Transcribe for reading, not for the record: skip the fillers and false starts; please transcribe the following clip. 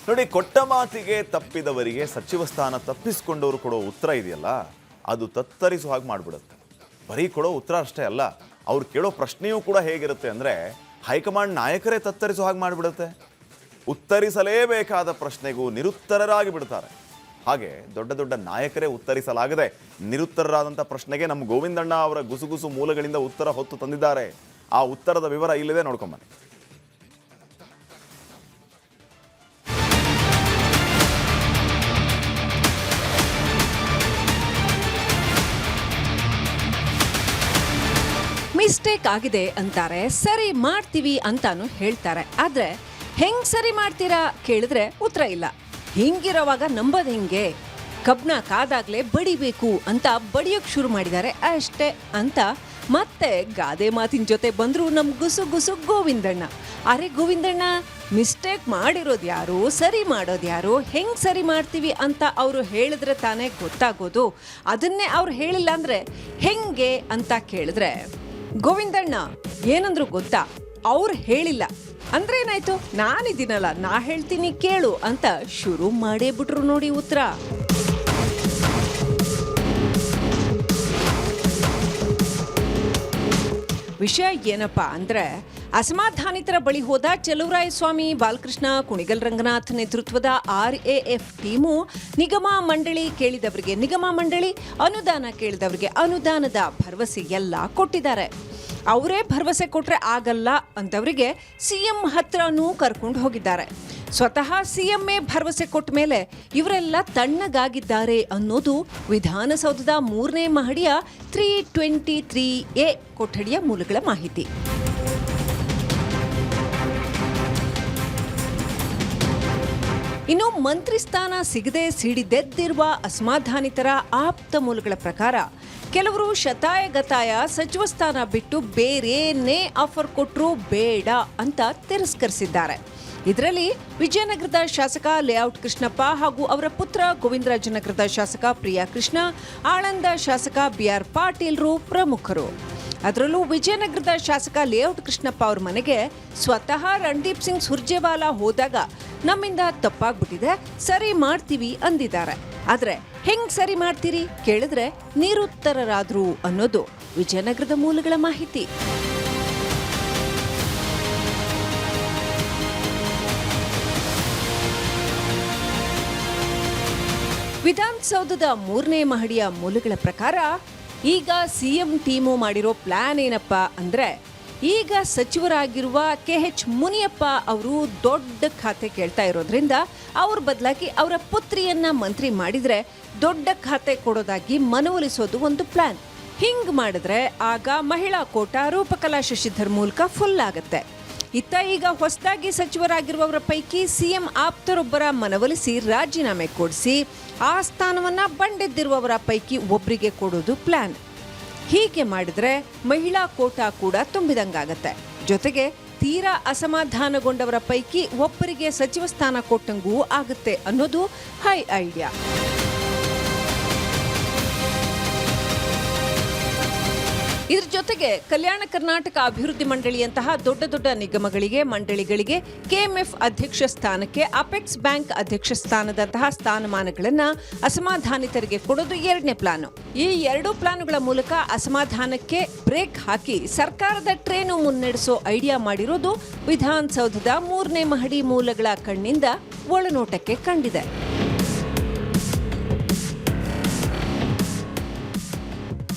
ನೋಡಿ, ಕೊಟ್ಟ ಮಾತಿಗೆ ತಪ್ಪಿದವರಿಗೆ ಸಚಿವ ಸ್ಥಾನ ತಪ್ಪಿಸಿಕೊಂಡವರು ಕೊಡೋ ಉತ್ತರ ಇದೆಯಲ್ಲ, ಅದು ತತ್ತರಿಸುವ ಹಾಗೆ ಮಾಡಿಬಿಡುತ್ತೆ. ಬರೀ ಕೊಡೋ ಉತ್ತರ ಅಷ್ಟೇ ಅಲ್ಲ, ಅವ್ರು ಕೇಳೋ ಪ್ರಶ್ನೆಯೂ ಕೂಡ ಹೇಗಿರುತ್ತೆ ಅಂದರೆ ಹೈಕಮಾಂಡ್ ನಾಯಕರೇ ತತ್ತರಿಸುವ ಹಾಗೆ ಮಾಡಿಬಿಡುತ್ತೆ. ಉತ್ತರಿಸಲೇಬೇಕಾದ ಪ್ರಶ್ನೆಗೂ ನಿರುತ್ತರರಾಗಿ ಬಿಡ್ತಾರೆ. ಹಾಗೆ ದೊಡ್ಡ ದೊಡ್ಡ ನಾಯಕರೇ ಉತ್ತರಿಸಲಾಗದೆ ನಿರುತ್ತರರಾದಂಥ ಪ್ರಶ್ನೆಗೆ ನಮ್ಮ ಗೋವಿಂದಣ್ಣ ಅವರ ಗುಸುಗುಸು ಮೂಲಗಳಿಂದ ಉತ್ತರ ಹೊತ್ತು ತಂದಿದ್ದಾರೆ. ಆ ಉತ್ತರದ ವಿವರ ಇಲ್ಲಿದೆ, ನೋಡ್ಕೊಂಬನ್ನಿ. ಮಿಸ್ಟೇಕ್ ಆಗಿದೆ ಅಂತಾರೆ, ಸರಿ ಮಾಡ್ತೀವಿ ಅಂತಾನು ಹೇಳ್ತಾರೆ. ಆದ್ರೆ ಹೆಂಗ್ ಸರಿ ಮಾಡ್ತೀರಾ ಕೇಳಿದ್ರೆ ಉತ್ತರ ಇಲ್ಲ. ಹಿಂಗಿರೋವಾಗ ನಂಬೋದು ಹೆಂಗೆ? ಕಬ್ನ ಕಾದಾಗ್ಲೇ ಬಡಿಬೇಕು ಅಂತ ಬಡಿಯೋಕ್ ಶುರು ಮಾಡಿದ್ದಾರೆ ಅಷ್ಟೇ ಅಂತ ಮತ್ತೆ ಗಾದೆ ಮಾತಿನ ಜೊತೆ ಬಂದ್ರು ನಮ್ ಗುಸು ಗುಸು ಗೋವಿಂದಣ್ಣ. ಅರೆ ಗೋವಿಂದಣ್ಣ, ಮಿಸ್ಟೇಕ್ ಮಾಡಿರೋದು ಯಾರು, ಸರಿ ಮಾಡೋದು ಯಾರು, ಹೆಂಗ್ ಸರಿ ಮಾಡ್ತೀವಿ ಅಂತ ಅವರು ಹೇಳಿದ್ರೆ ತಾನೇ ಗೊತ್ತಾಗೋದು. ಅದನ್ನೇ ಅವ್ರು ಹೇಳಿಲ್ಲ ಅಂದ್ರೆ ಹೆಂಗೆ ಅಂತ ಕೇಳಿದ್ರೆ ಗೋವಿಂದಣ್ಣ ಏನಂದ್ರು ಗೊತ್ತಾ? ಅವ್ರು ಹೇಳಿಲ್ಲ ಅಂದ್ರೆ ಏನಾಯ್ತು, ನಾನಿದ್ದೀನಲ್ಲ ನಾ ಹೇಳ್ತೀನಿ ಕೇಳು ಅಂತ ಶುರು ಮಾಡೇ ಬಿಟ್ರು ನೋಡಿ ಉತ್ತರ. ವಿಷಯ ಏನಪ್ಪಾ ಅಂದ್ರೆ, ಅಸಮಾಧಾನಿತರ ಬಳಿ ಹೋದ ಚಲುವರಾಯಸ್ವಾಮಿ ಬಾಲಕೃಷ್ಣ ಕುಣಿಗಲ್ ರಂಗನಾಥ್ ನೇತೃತ್ವದ RAF ಟೀಮು ನಿಗಮ ಮಂಡಳಿ ಕೇಳಿದವರಿಗೆ ನಿಗಮ ಮಂಡಳಿ, ಅನುದಾನ ಕೇಳಿದವರಿಗೆ ಅನುದಾನದ ಭರವಸೆ ಎಲ್ಲ ಕೊಟ್ಟಿದ್ದಾರೆ. ಅವರೇ ಭರವಸೆ ಕೊಟ್ರೆ ಆಗಲ್ಲ ಅಂತವರಿಗೆ CM ಹತ್ರನೂ ಕರ್ಕೊಂಡು ಹೋಗಿದ್ದಾರೆ. ಸ್ವತಃ CMఏ ಭರವಸೆ ಕೊಟ್ಟ ಮೇಲೆ ಇವರೆಲ್ಲ ತಣ್ಣಗಾಗಿದ್ದಾರೆ ಅನ್ನೋದು ವಿಧಾನಸೌಧದ 3ನೇ ಮಹಡಿಯ 323A ಕೊಠಡಿಯ ಮೂಲಗಳ ಮಾಹಿತಿ. ಇನ್ನು ಮಂತ್ರಿ ಸ್ಥಾನ ಸಿಗದೆ ಸಿಡಿದೆದ್ದಿರುವ ಅಸಮಾಧಾನಿತರ ಆಪ್ತ ಮೂಲಗಳ ಪ್ರಕಾರ ಕೆಲವರು ಶತಾಯಗತಾಯ ಸಚಿವ ಸ್ಥಾನ ಬಿಟ್ಟು ಬೇರೇನೇ ಆಫರ್ ಕೊಟ್ಟರೂ ಬೇಡ ಅಂತ ತಿರಸ್ಕರಿಸಿದ್ದಾರೆ. ಇದರಲ್ಲಿ ವಿಜಯನಗರದ ಶಾಸಕ ಲೇಔಟ್ ಕೃಷ್ಣಪ್ಪ ಹಾಗೂ ಅವರ ಪುತ್ರ ಗೋವಿಂದರಾಜನಗರದ ಶಾಸಕ ಪ್ರಿಯಾ ಕೃಷ್ಣ, ಆಳಂದ ಶಾಸಕ BR ಪಾಟೀಲ್ರು ಪ್ರಮುಖರು. ಅದರಲ್ಲೂ ವಿಜಯನಗರದ ಶಾಸಕ ಲೇಔಟ್ ಕೃಷ್ಣಪ್ಪ ಅವ್ರ ಮನೆಗೆ ಸ್ವತಃ ರಣದೀಪ್ ಸಿಂಗ್ ಸುರ್ಜೇವಾಲಾ ಹೋದಾಗ ನಮ್ಮಿಂದ ತಪ್ಪಾಗ್ಬಿಟ್ಟಿದೆ, ಸರಿ ಮಾಡ್ತೀವಿ ಅಂದಿದ್ದಾರೆ. ಆದ್ರೆ ಹೆಂಗ್ ಸರಿ ಮಾಡ್ತೀರಿ ಕೇಳಿದ್ರೆ ನಿರುತ್ತರರಾದ್ರು ಅನ್ನೋದು ವಿಜಯನಗರದ ಮೂಲಗಳ ಮಾಹಿತಿ. ವಿಧಾನಸೌಧದ 3ನೇ ಮಹಡಿಯ ಮೂಲಗಳ ಪ್ರಕಾರ ಈಗ CM ಟೀಮು ಮಾಡಿರೋ ಪ್ಲಾನ್ ಏನಪ್ಪಾ ಅಂದ್ರೆ, ಈಗ ಸಚಿವರಾಗಿರುವ KH ಮುನಿಯಪ್ಪ ಅವರು ದೊಡ್ಡ ಖಾತೆ ಕೇಳ್ತಾ ಇರೋದ್ರಿಂದ ಅವ್ರ ಬದಲಾಗಿ ಅವರ ಪುತ್ರಿಯನ್ನ ಮಂತ್ರಿ ಮಾಡಿದ್ರೆ ದೊಡ್ಡ ಖಾತೆ ಕೊಡೋದಾಗಿ ಮನವೊಲಿಸೋದು ಒಂದು ಪ್ಲಾನ್. ಹಿಂಗ್ ಮಾಡಿದ್ರೆ ಆಗ ಮಹಿಳಾ ಕೋಟಾ ರೂಪಕಲಾ ಶಶಿಧರ್ ಮೂಲಕ ಫುಲ್ ಆಗುತ್ತೆ. ಇತ್ತ ಈಗ ಹೊಸದಾಗಿ ಸಚಿವರಾಗಿರುವವರ ಪೈಕಿ CM ಆಪ್ತರೊಬ್ಬರ ಮನವೊಲಿಸಿ ರಾಜೀನಾಮೆ ಕೊಡಿಸಿ ಆ ಸ್ಥಾನವನ್ನ ಬಂಡೆದ್ದಿರುವವರ ಪೈಕಿ ಒಬ್ಬರಿಗೆ ಕೊಡೋದು ಪ್ಲಾನ್. ಹೀಗೆ ಮಾಡಿದ್ರೆ ಮಹಿಳಾ ಕೋಟಾ ಕೂಡ ತುಂಬಿದಂಗಾಗತ್ತೆ. ಜೊತೆಗೆ ತೀರಾ ಅಸಮಾಧಾನಗೊಂಡವರ ಪೈಕಿ ಒಬ್ಬರಿಗೆ ಸಚಿವ ಸ್ಥಾನ ಕೊಟ್ಟಂಗೂ ಆಗುತ್ತೆ ಅನ್ನೋದು ಹೈ ಐಡಿಯಾ. ಇದ್ರ ಜೊತೆಗೆ ಕಲ್ಯಾಣ ಕರ್ನಾಟಕ ಅಭಿವೃದ್ಧಿ ಮಂಡಳಿಯಂತಹ ದೊಡ್ಡ ದೊಡ್ಡ ನಿಗಮಗಳಿಗೆ ಮಂಡಳಿಗಳಿಗೆ KMF ಅಧ್ಯಕ್ಷ ಸ್ಥಾನಕ್ಕೆ ಅಪೆಕ್ಸ್ ಬ್ಯಾಂಕ್ ಅಧ್ಯಕ್ಷ ಸ್ಥಾನದಂತಹ ಸ್ಥಾನಮಾನಗಳನ್ನ ಅಸಮಾಧಾನಿತರಿಗೆ ಕೊಡೋದು 2ನೇ ಪ್ಲಾನು. ಈ 2 ಪ್ಲಾನುಗಳ ಮೂಲಕ ಅಸಮಾಧಾನಕ್ಕೆ ಬ್ರೇಕ್ ಹಾಕಿ ಸರ್ಕಾರದ ಟ್ರೇನು ಮುನ್ನಡೆಸೋ ಐಡಿಯಾ ಮಾಡಿರೋದು ವಿಧಾನಸೌಧದ 3ನೇ ಮಹಡಿ ಮೂಲಗಳ ಕಣ್ಣಿಂದ ಒಳನೋಟಕ್ಕೆ ಕಂಡಿದೆ.